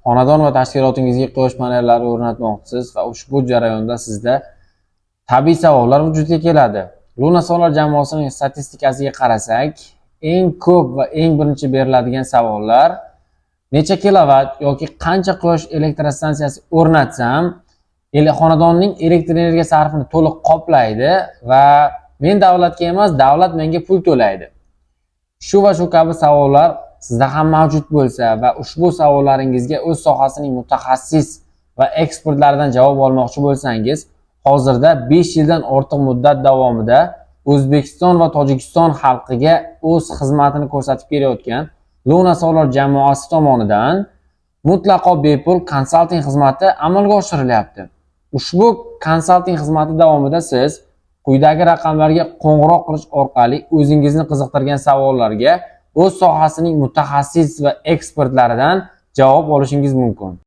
xonadon va tashkilotingizga quyosh panellari o'rnatmoqchisiz va ushbu jarayonda sizda tabiiy savollar vujudga keladi. Luna Solar jamoasining statistikasiga qarasak, eng ko'p va eng birinchi beriladigan savollar necha kilovat yoki qancha quyosh elektrostansiyasi o'rnatsam xonadonning elektr energiya sarfini to'liq qoplaydi va men davlatga emas, davlat menga pul to'laydi. Shu va shu kabi savollar sizda ham mavjud bo'lsa va ushbu savollaringizga o'z sohasining mutaxassis va ekspertlaridan javob olmoqchi bo'lsangiz, hozirda 5 yildan ortiq muddat davomida O'zbekiston va Tojikiston xalqiga o'z xizmatini ko'rsatib kelayotgan Luna Solar jamoasi tomonidan mutlaqo bepul konsalting xizmati amalga oshirilyapti. Ushbu konsalting xizmati davomida siz quyidagi raqamlarga qo'ng'iroq qilish orqali o'zingizni qiziqtirgan savollarga o'z sohasining mutaxassis va ekspertlaridan javob olishingiz mumkin.